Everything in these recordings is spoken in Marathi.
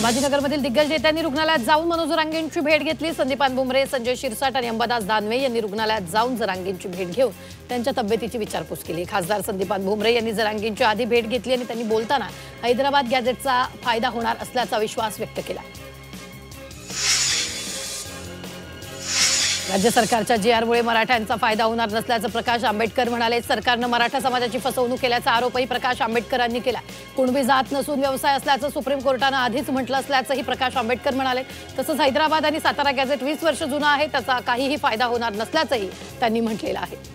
संभाजीनगरमधील दिग्गज नेत्यांनी रुग्णालयात जाऊन मनोज जरांगेंची भेट घेतली। संदीपान भुमरे, संजय शिरसाट आणि अंबादास दानवे यांनी रुग्णालयात जाऊन जरांगेंची भेट घेऊन त्यांच्या तब्येतीची विचारपूस केली। खासदार संदीपान भुमरे यांनी जरांगेंची आधी भेट घेतली आणि त्यांनी बोलताना हैदराबाद गॅझेटचा फायदा होणार असल्याचा विश्वास व्यक्त केला। राज्य सरकारच्या जीआरमुळे मराठ्यांचा फायदा होणार नसल्याचं प्रकाश आंबेडकर म्हणाले। सरकारने मराठा समाजाची फसवणूक केल्याचा आरोपही प्रकाश आंबेडकरांनी केला। कुणबी जात नसून व्यवसाय असल्याचं सुप्रीम कोर्टाने आधीच म्हटलं असल्याचंही प्रकाश आंबेडकर म्हणाले। तसंच हैदराबाद आणि सातारा गॅझेट 20 वर्ष जुना आहे, त्याचा काहीही फायदा होणार नसल्याचंही त्यांनी म्हटलेलं आहे।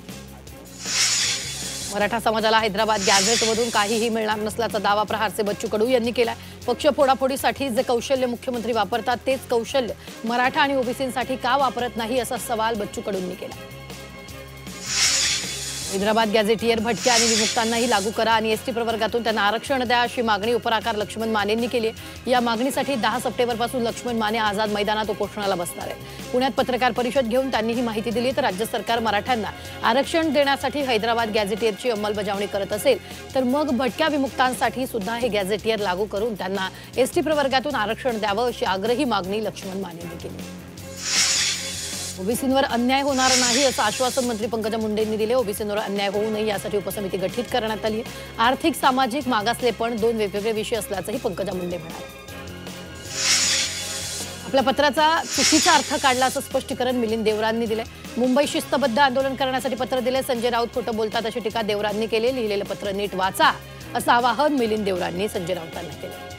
मराठा समाजाला हैदराबाद गॅझेटमधून काहीही मिळणार नसल्याचा दावा प्रहारचे बच्चू कडू यांनी केला। पक्ष फोडाफोडीसाठी जे कौशल्य मुख्यमंत्री वापरतात तेच कौशल्य मराठा आणि ओबीसींसाठी का वापरत नाही असा सवाल बच्चू कडूंनी केला। हैदराबाद गॅझेटियर भटक्या आणि विमुक्तांनाही लागू करा आणि एसटी प्रवर्गातून त्यांना आरक्षण द्या अशी मागणी उपराकार लक्ष्मण मानेंनी केली आहे। या मागणीसाठी 10 सप्टेंबरपासून लक्ष्मण माने आझाद मैदानात उपोषणाला बसणार आहेत। पुण्यात पत्रकार परिषद घेऊन त्यांनी ही माहिती दिली। तर राज्य सरकार मराठ्यांना आरक्षण देण्यासाठी हैदराबाद गॅझेटियरची अंमलबजावणी करत असेल तर मग भटक्या विमुक्तांसाठी सुद्धा हे गॅझेटियर लागू करून त्यांना एसटी प्रवर्गातून आरक्षण द्यावं अशी आग्रही मागणी लक्ष्मण मानेंनी केली। ओबीसींवर अन्याय होणार नाही असं आश्वासन मंत्री पंकजा मुंडेंनी दिले। ओबीसींवर अन्याय होऊ नये यासाठी उपसमिती गठीत करण्यात आली। आर्थिक सामाजिक मागासलेपण 2 वेगवेगळे विषय असल्याचंही पंकजा मुंडे म्हणाले। आपल्या पत्राचा चुकीचा अर्थ काढला असं स्पष्टीकरण मिलिंद देवरांनी दिले। मुंबई शिस्तबद्ध आंदोलन करण्यासाठी पत्र दिले। संजय राऊत खोटं बोलतात अशी टीका देवरांनी केली। लिहिलेलं पत्र नीट वाचा असं आवाहन मिलिंद देवरांनी संजय राऊतांना केलं।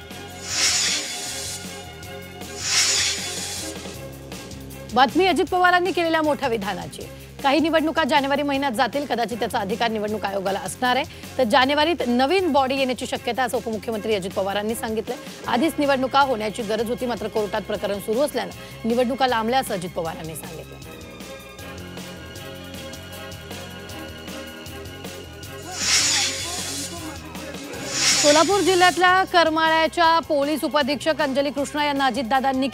बातमी अजित पवारांनी केलेल्या मोठ्या विधानाची। काही निवडणुका जानेवारी महिन्यात जातील, कदाचित त्याचा अधिकार निवडणूक आयोगाला असणार आहे। तर जानेवारीत नवीन बॉडी येण्याची शक्यता असं उपमुख्यमंत्री अजित पवारांनी सांगितलं। आधीच निवडणुका होण्याची गरज होती, मात्र कोर्टात प्रकरण सुरू असल्यानं निवडणुका लांबल्या असं अजित पवारांनी सांगितलं। सोलापूर जिल्ह्यातल्या करमाळ्याच्या पोलीस उपाधीक्षक अंजली कृष्णा यांना अजितदादांनी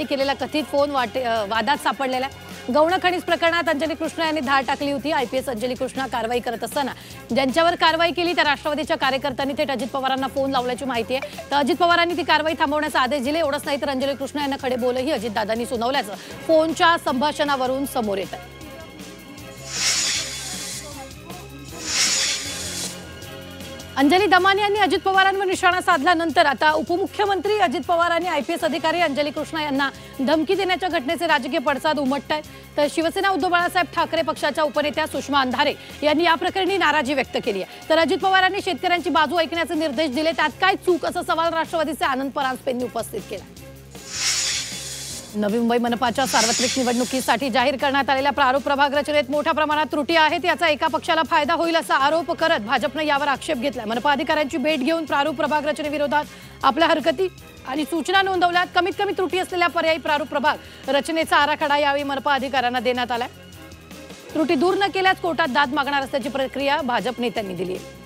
केलेला कथित फोन वादात सापडलेला आहे। गौण खनिज प्रकरणात अंजली कृष्णा यांनी धाड टाकली होती। आयपीएस अंजली कृष्णा कारवाई करत असताना ज्यांच्यावर कारवाई केली त्या राष्ट्रवादीच्या कार्यकर्त्यांनी थेट अजित पवारांना फोन लावल्याची माहिती आहे। तर अजित पवारांनी ती कारवाई थांबवण्याचा आदेश दिले। एवढंच नाही तर अंजली कृष्णा यांना खडे बोलही अजितदादांनी सुनावल्याचं फोनच्या संभाषणावरून समोर येत आहे। अंजली दमानी यांनी अजित पवारांवर निशाणा साधल्यानंतर आता उपमुख्यमंत्री अजित पवार आणि आयपीएस अधिकारी अंजली कृष्णा यांना धमकी देण्याच्या घटनेचे राजकीय पडसाद उमटत आहेत। तर शिवसेना उद्धव बाळासाहेब ठाकरे पक्षाच्या उपनेत्या सुषमा अंधारे यांनी या प्रकरणी नाराजी व्यक्त केली आहे। तर अजित पवारांनी शेतकऱ्यांची बाजू ऐकण्याचे निर्देश दिले, त्यात काय चूक असा सवाल राष्ट्रवादीचे आनंद परांजपे यांनी उपस्थित केला। नवी मुंबई मनपाच्या सार्वत्रिक निवडणुकीसाठी जाहीर करण्यात आलेल्या प्रारूप प्रभाग रचनेत मोठ्या प्रमाणात त्रुटी आहेत, याचा एका पक्षाला फायदा होईल असा आरोप करत भाजपने यावर आक्षेप घेतला। मनपा अधिकाऱ्यांची भेट घेऊन प्रारूप प्रभाग रचनेविरोधात आपल्या हरकती आणि सूचना नोंदवल्यात। कमीत कमी त्रुटी असलेल्या पर्यायी प्रारूप प्रभाग रचनेचा आराखडा यावेळी मनपा अधिकाऱ्यांना देण्यात आलाय। त्रुटी दूर न केल्यास कोर्टात दाद मागणार असल्याची प्रतिक्रिया भाजप नेत्यांनी दिली आहे।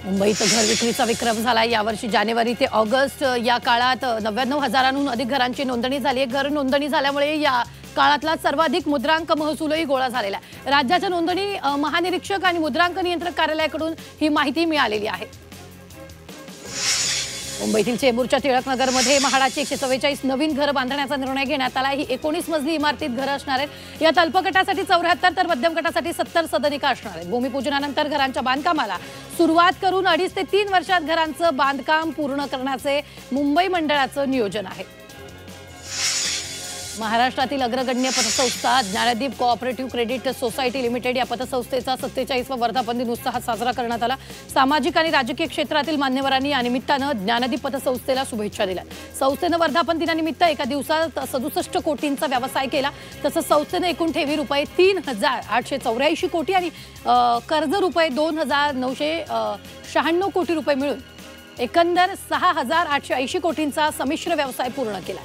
मुंबईत घर विक्रीचा विक्रम झाला। यावर्षी जानेवारी ते ऑगस्ट या काळात 99,000हून अधिक घरांची नोंदणी झाली आहे। घर नोंदणी झाल्यामुळे या काळातला सर्वाधिक मुद्रांक महसूलही गोळा झालेला आहे। राज्याच्या नोंदणी महानिरीक्षक आणि मुद्रांक नियंत्रक कार्यालयाकडून ही माहिती मिळालेली आहे। मुंबईतील चेंबूरच्या टिळकनगरमध्ये म्हाडाची 144 नवीन घरं बांधण्याचा निर्णय घेण्यात आला। ही 19 मजली इमारतीत घरं असणार आहेत। यात अल्पगटासाठी 74 तर मध्यम गटासाठी 70 सदनिका असणार आहेत। भूमिपूजनानंतर घरांच्या बांधकामाला सुरुवात करून 2.5 ते 3 वर्षात घरांचं बांधकाम पूर्ण करण्याचे मुंबई मंडळाचं नियोजन आहे। महाराष्ट्रातील अग्रगण्य पतसंस्था Dnyandeep cooperative credit society limited या पतसंस्थेचा 47वा वर्धापन दिन उत्साहात साजरा करण्यात आला। सामाजिक आणि राजकीय क्षेत्रातील मान्यवरांनी या निमित्तानं ज्ञानदीप पतसंस्थेला शुभेच्छा दिल्या। संस्थेनं वर्धापन दिनानिमित्त एका दिवसात 67 कोटींचा व्यवसाय केला। तसंच संस्थेनं एकूण ठेवी रुपये 3,884 कोटी आणि कर्ज रुपये 2,996 कोटी रुपये मिळून एकंदर 6,880 कोटींचा संमिश्र व्यवसाय पूर्ण केला।